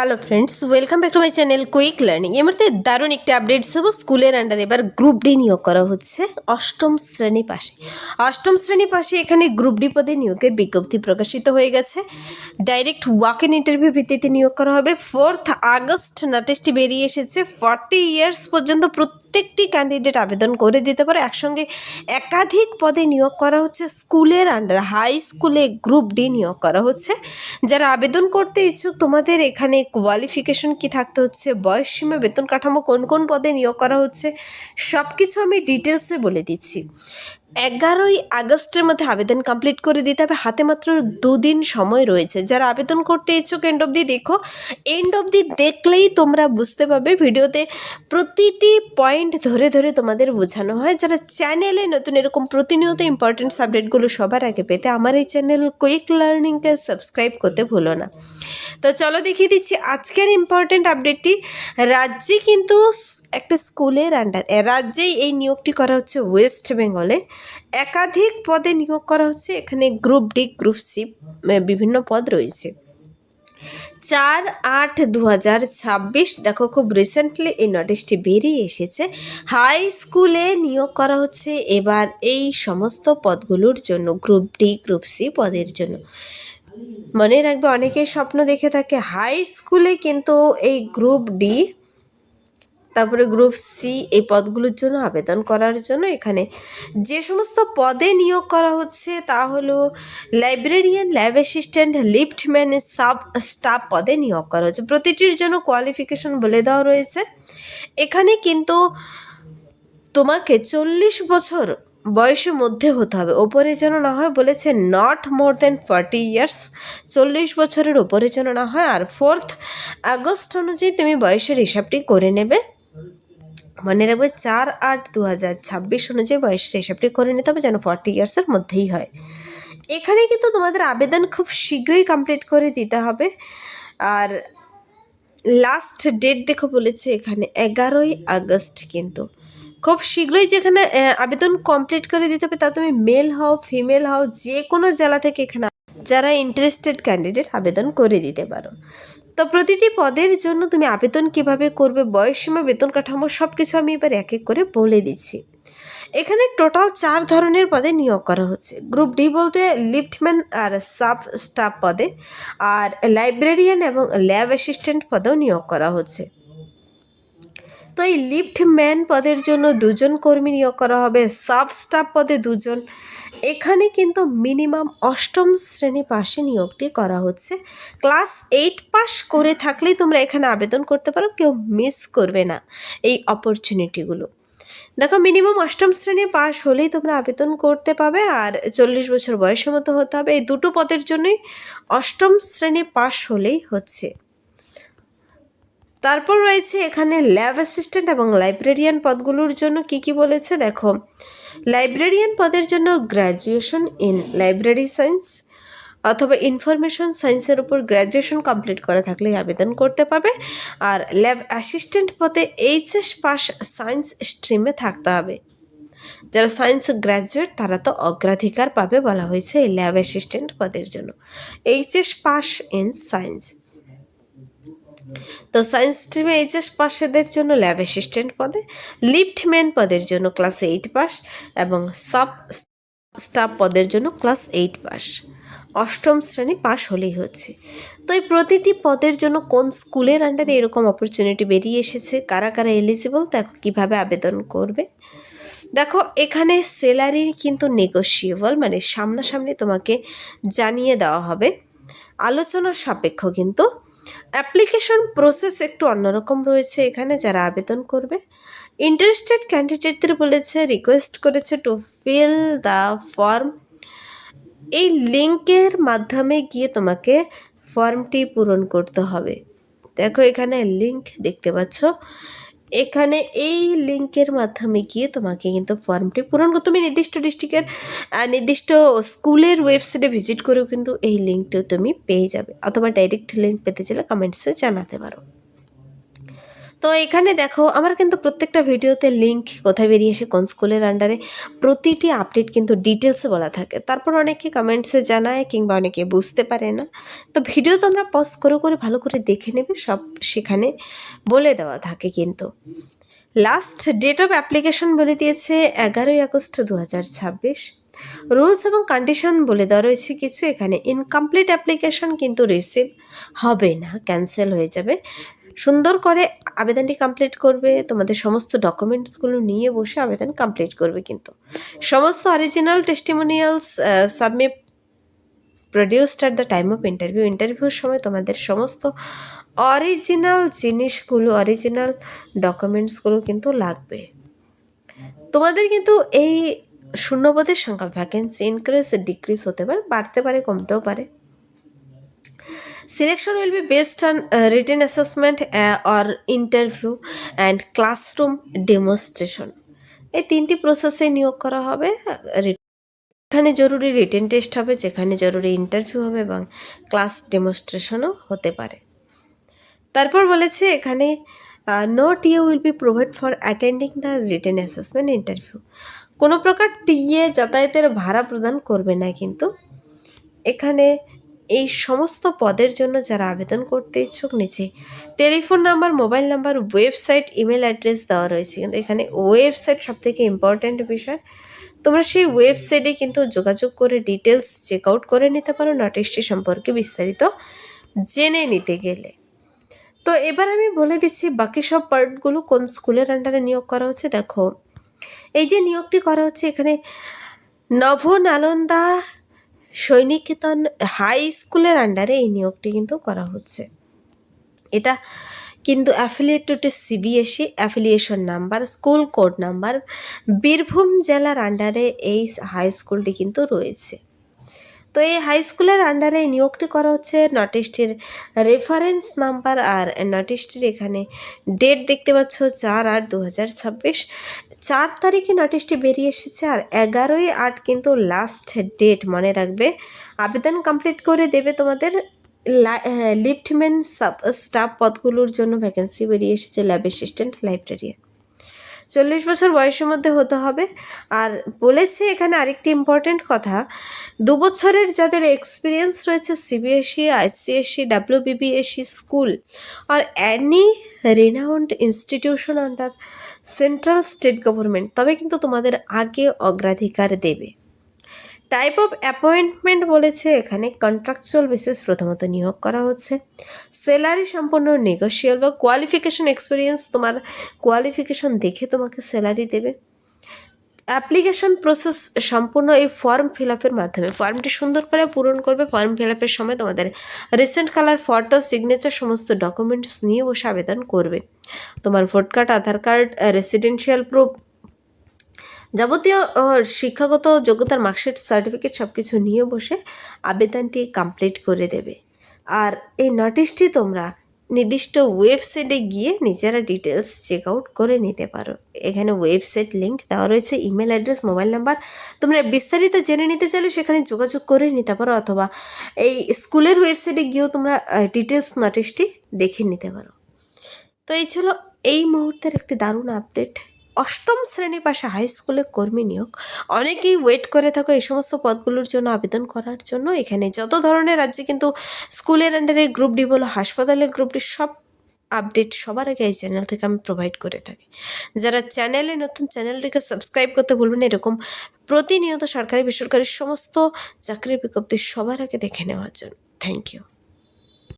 Hello friends, welcome back to my channel quick learning. এর মধ্যে দারুণ একটি আপডেট দেব। স্কুলের আন্ডারে এবার গ্রুপ ডি নিয়োগ করা হচ্ছে অষ্টম শ্রেণী পাশে এখানে গ্রুপ ডি পদে নিয়োগের বিজ্ঞপ্তি প্রকাশিত হয়ে গেছে। ডাইরেক্ট ওয়াক ইন ইন্টারভিউ ভিত্তিতে নিয়োগ করা হবে। 4th আগস্ট নোটিশটি বেরিয়ে এসেছে। 40 ইয়ার্স পর্যন্ত প্রত্যেকটি ক্যান্ডিডেট আবেদন করে দিতে পারে। একসঙ্গে একাধিক পদে নিয়োগ করা হচ্ছে। স্কুলের আন্ডার হাই স্কুলে গ্রুপ ডি নিয়োগ করা হচ্ছে। যারা আবেদন করতে ইচ্ছুক, তোমাদের এখানে কোয়ালিফিকেশন কি থাকতে হচ্ছে, বয়সসীমা, বেতন কাঠামো, কোন কোন পদে নিয়োগ করা হচ্ছে, সব কিছু আমি ডিটেলসে বলে দিচ্ছি। 11ই আগস্টের মধ্যে আবেদন কমপ্লিট করে দিতে হবে। হাতে মাত্র 2 দিন সময় রয়েছে। যারা আবেদন করতে ইচ্ছুক এন্ড অবধি দেখো। এন্ড অবধি দেখলেই তোমরা বুঝতে পারবে। ভিডিওতে প্রতিটি পয়েন্ট ধরে ধরে তোমাদের বোঝানো হয়। যারা চ্যানেলে নতুন এরকম প্রতিনিয়ত ইম্পর্টেন্ট সাবজেক্টগুলো সবার আগে পেতে আমার এই চ্যানেল কুইক লার্নিংকে সাবস্ক্রাইব করতে ভুলো না। তো চলো দেখিয়ে দিচ্ছি আজকের ইম্পর্টেন্ট আপডেটটি। রাজ্যে কিন্তু একটা স্কুলের রাজ্যেই এই নিয়োগটি করা হচ্ছে ওয়েস্ট বেঙ্গলে। একাধিক পদে নিয়োগ করা হচ্ছে। এখানে গ্রুপ ডি, গ্রুপ সি বিভিন্ন পদ রয়েছে। 4/8/2026 দেখো, খুব রিসেন্টলি এই নোটিশটি বেরিয়ে এসেছে। হাই স্কুলে নিয়োগ করা হচ্ছে এবার এই সমস্ত পদগুলোর জন্য, গ্রুপ ডি, গ্রুপ সি পদের জন্য। মনে রাখবে, অনেকেই স্বপ্ন দেখে থাকে হাই স্কুলে, কিন্তু এই গ্রুপ ডি তারপরে গ্রুপ সি এই পদগুলোর জন্য আবেদন করার জন্য এখানে যে সমস্ত পদে নিয়োগ করা হচ্ছে তা হলো librarian, lab assistant, liftman, sub staff পদে নিয়োগ করা হচ্ছে। প্রতিটির জন্য কোয়ালিফিকেশন বলে দেওয়া রয়েছে। এখানে কিন্তু তোমাকে 40 বছর বয়সের মধ্যে হতে হবে, ওপরে যেন না হয়। বলেছে নট মোর দেন 40 ইয়ার্স, 40 বছরের ওপরে যেন না হয়। আর 4th আগস্ট অনুযায়ী তুমি বয়সের হিসাবটি করে নেবে। মনে রাখবে 4/8/2026 অনুযায়ী বয়সের হিসাবটি করে নিতে হবে, যেন 40 ইয়ার্সের মধ্যেই হয়। এখানে কিন্তু তোমাদের আবেদন খুব শীঘ্রই কমপ্লিট করে দিতে হবে। আর লাস্ট ডেট দেখো, বলেছে এখানে 11ই আগস্ট। কিন্তু খুব শীঘ্রই যেখানে আবেদন কমপ্লিট করে দিতে হবে, তা তুমি মেল হও, ফিমেল হও, যে কোনো জেলা থেকে এখানে যারা ইন্টারেস্টেড ক্যান্ডিডেট আবেদন করে দিতে পারো। তো প্রতিটি পদের জন্য তুমি আবেদন কিভাবে করবে, বয়সসীমা, বেতন কাঠামো, সব কিছু আমি এবার এক এক করে বলে দিচ্ছি। এখানে টোটাল 4 ধরনের পদে নিয়োগ করা হচ্ছে। গ্রুপ ডি বলতে লিফটম্যান আর সাব স্টাফ পদে, আর লাইব্রেরিয়ান এবং ল্যাব অ্যাসিস্ট্যান্ট পদেও নিয়োগ করা হচ্ছে। তো এই লিফটম্যান পদের জন্য 2 জন কর্মী নিয়োগ করা হবে, সাব স্টাফ পদে 2 জন। এখানে কিন্তু মিনিমাম 8ম শ্রেণী পাশে নিয়োগটি করা হচ্ছে। ক্লাস 8 পাস করে থাকলেই তোমরা এখানে আবেদন করতে পারো, কেউ মিস করবে না এই অপরচুনিটিগুলো। দেখো, মিনিমাম 8ম শ্রেণী পাস হলেই তোমরা আবেদন করতে পাবে, আর 40 বছর বয়সের মতো হতে হবে। এই দুটো পদের জন্যই 8ম শ্রেণী পাস হলেই হচ্ছে। তারপর রয়েছে এখানে ল্যাব অ্যাসিস্ট্যান্ট এবং লাইব্রেরিয়ান পদগুলোর জন্য কি কি বলেছে দেখো। লাইব্রেরিয়ান পদের জন্য গ্র্যাজুয়েশন ইন লাইব্রেরি সায়েন্স অথবা ইনফরমেশন সায়েন্সের উপর গ্র্যাজুয়েশন কমপ্লিট করা থাকলেই আবেদন করতে পারবে। আর ল্যাব অ্যাসিস্ট্যান্ট পদে এইচএস পাস সায়েন্স স্ট্রিমে থাকতে হবে। যারা সায়েন্স গ্র্যাজুয়েট তারা তো অগ্রাধিকার পাবে বলা হয়েছে এই ল্যাব অ্যাসিস্ট্যান্ট পদের জন্য, এইচএস পাস ইন সায়েন্স। তো সায়েন্স স্ট্রিমে এইচএস পাসেদের জন্য ল্যাব অ্যাসিস্ট্যান্ট পদে, লিফটম্যান পদের জন্য ক্লাস 8 পাস এবং সাব স্টাফ পদের জন্য ক্লাস 8 পাস, 8ম শ্রেণী পাস হলেই হচ্ছে। তো এই প্রতিটি পদের জন্য কোন স্কুলের আন্ডারে এরকম অপরচুনিটি বেরিয়ে এসেছে, কারা কারা এলিজিবল, দেখো কীভাবে আবেদন করবে। দেখো, এখানে স্যালারি কিন্তু নেগোশিয়েবল, মানে সামনাসামনি তোমাকে জানিয়ে দেওয়া হবে, আলোচনার সাপেক্ষ। কিন্তু অ্যাপ্লিকেশন প্রসেস একটু অন্যরকম রয়েছে এখানে। যারা আবেদন করবে, ইন্টারেস্টেড ক্যান্ডিডেটদের বলেছে, রিকোয়েস্ট করেছে টু ফিল দ্য ফর্ম। এই লিঙ্কের মাধ্যমে গিয়ে তোমাকে ফর্মটি পূরণ করতে হবে। দেখো, এখানে লিঙ্ক দেখতে পাচ্ছ, এখানে এই লিঙ্কের মাধ্যমে গিয়ে তোমাকে কিন্তু ফর্মটি পূরণ করতে, তুমি নির্দিষ্ট ডিস্ট্রিক্টের নির্দিষ্ট স্কুলের ওয়েবসাইটে ভিজিট করেও কিন্তু এই লিঙ্কটিও তুমি পেয়ে যাবে, অথবা ডাইরেক্ট লিঙ্ক পেতে চাইলে কমেন্টসে জানাতে পারো। তো এখানে দেখো আমার কিন্তু প্রত্যেকটা ভিডিওতে লিঙ্ক কোথায় বেরিয়েছে কোন স্কুলের আন্ডারে প্রতিটি আপডেট কিন্তু ডিটেলসে বলা থাকে। তারপর অনেকে কমেন্টসে জানায় কিংবা অনেকে বুঝতে পারে না, তো ভিডিও তোমরা পজ করে করে ভালো করে দেখে নেবে, সব সেখানে বলে দেওয়া থাকে। কিন্তু লাস্ট ডেট অফ অ্যাপ্লিকেশন বলে দিয়েছে 11ই আগস্ট 2026। রুলস এবং কন্ডিশন বলে দেওয়া রয়েছে কিছু। এখানে ইনকমপ্লিট অ্যাপ্লিকেশন কিন্তু রিসিভ হবে না, ক্যান্সেল হয়ে যাবে। সুন্দর করে আবেদনটি কমপ্লিট করবে, তোমাদের সমস্ত ডকুমেন্টসগুলো নিয়ে বসে আবেদন কমপ্লিট করবে। কিন্তু সমস্ত original testimonials submit produced at the time of interview. ইন্টারভিউর সময় তোমাদের সমস্ত অরিজিনাল জিনিসগুলো, অরিজিনাল ডকুমেন্টসগুলো কিন্তু লাগবে। তোমাদের কিন্তু এই শূন্যপদের সংখ্যা, ভ্যাকেন্সি ইনক্রিজ ডিক্রিজ হতে পারে, বাড়তে পারে, কমতেও পারে। Selection will be based on written assessment or interview and classroom demonstration. এই তিনটি প্রসেসে নিয়োগ করা হবে। এখানে জরুরি রিটেন টেস্ট হবে, যেখানে জরুরি ইন্টারভিউ হবে এবং ক্লাস ডেমনস্ট্রেশনও হতে পারে। তারপর বলেছে এখানে no TA will be provide for attending the written assessment interview. কোনো প্রকার টিএ যাতায়াতের ভাড়া প্রদান করবে না। কিন্তু এখানে এই সমস্ত পদের জন্য যারা আবেদন করতে ইচ্ছুক, নিচে telephone number, mobile number, website, email address দেওয়া রয়েছে। কিন্তু এখানে ওয়েবসাইট সবথেকে ইম্পর্ট্যান্ট বিষয়। তোমরা সেই ওয়েবসাইটে কিন্তু যোগাযোগ করে ডিটেলস চেক আউট করে নিতে পারো নোটিশটি সম্পর্কে বিস্তারিত জেনে নিতে গেলে। তো এবার আমি বলে দিচ্ছি বাকি সব পার্টগুলো কোন স্কুলের আন্ডারে নিয়োগ করা হচ্ছে। দেখো এই যে নিয়োগটি করা হচ্ছে, এখানে নভনালন্দা সৈনিকেতন হাই স্কুলের আন্ডারে এই নিয়োগটি কিন্তু করা হচ্ছে। এটা কিন্তু affiliated to CBSE, affiliation number, school code number Birbhum জেলার আন্ডারে এই হাই স্কুলটি কিন্তু রয়েছে। তো এই হাই স্কুলের আন্ডারে এই নিয়োগটি করা হচ্ছে। নোটিশটির রেফারেন্স নাম্বার আর নোটিশটির এখানে ডেট দেখতে পাচ্ছ 4/8/2026। 4 তারিখে নোটিশটি বেরিয়ে এসেছে আর 11ই-8 কিন্তু লাস্ট ডেট। মনে রাখবে, আবেদন কমপ্লিট করে দেবে। তোমাদের লিফটম্যান স্টাফ পদগুলোর জন্য ভ্যাকেন্সি বেরিয়ে এসেছে, ল্যাব অ্যাসিস্ট্যান্ট, লাইব্রেরিয়ান। 40 বছর বয়সের মধ্যে হতে হবে। আর বলেছে এখানে আরেকটি ইম্পর্টেন্ট কথা, 2 বছরের যাদের এক্সপিরিয়েন্স রয়েছে সিবিএসই, আইসিএসই, ডাব্লিউবিবিএসই স্কুল আর any renowned institution under central state government, তবে কিন্তু তোমাদের আগে অগ্রাধিকার দেবে। টাইপ অফ অ্যাপয়েন্টমেন্ট বলেছে এখানে কন্ট্রাকচুয়াল বেসিস প্রথমত নিয়োগ করা হচ্ছে। স্যালারি সম্পূর্ণ নেগোশিয়েবল বা কোয়ালিফিকেশন এক্সপিরিয়েন্স, তোমার কোয়ালিফিকেশন দেখে তোমাকে স্যালারি দেবে। অ্যাপ্লিকেশন প্রসেস সম্পূর্ণ এই ফর্ম ফিল আপের মাধ্যমে। ফর্মটি সুন্দর করে পূরণ করবে। ফর্ম ফিল আপের সময় তোমাদের রিসেন্ট কালার ফটো, সিগনেচার সমস্ত ডকুমেন্টস নিয়ে বসে আবেদন করবে। তোমার ভোট কার্ড, আধার কার্ড, রেসিডেন্সিয়াল প্রুফ, যাবতীয় শিক্ষাগত যোগ্যতার মার্কশিট, সার্টিফিকেট সব কিছু নিয়ে বসে আবেদনটি কমপ্লিট করে দেবে। আর এই নোটিশটি তোমরা নির্দিষ্ট ওয়েবসাইটে গিয়ে নিজেরা ডিটেলস চেক আউট করে নিতে পারো। এখানে ওয়েবসাইট লিঙ্ক দেওয়া রয়েছে, ইমেল অ্যাড্রেস, মোবাইল নাম্বার। তোমরা বিস্তারিত জেনে নিতে চাইলে সেখানে যোগাযোগ করে নিতে পারো, অথবা এই স্কুলের ওয়েবসাইটে গিয়েও তোমরা ডিটেলস নোটিশটি দেখে নিতে পারো। তো এই ছিল এই মুহূর্তের একটি দারুণ আপডেট। 8ম শ্রেণী পাশে হাই স্কুলে কর্মী নিয়োগ। অনেকেই ওয়েট করে থাকো এই সমস্ত পদগুলোর জন্য আবেদন করার জন্য। এখানে যত ধরনের রাজ্যে কিন্তু স্কুলের আন্ডারে গ্রুপ ডি বলো, হাসপাতালের গ্রুপ ডি, সব আপডেট সবার আগে এই চ্যানেল থেকে আমি প্রোভাইড করে থাকি। যারা চ্যানেলে নতুন, চ্যানেলটিকে সাবস্ক্রাইব করতে ভুলবেন। এরকম প্রতিনিয়ত সরকারি বেসরকারি সমস্ত চাকরির বিজ্ঞপ্তি সবার আগে দেখে নেওয়ার জন্য। Thank you.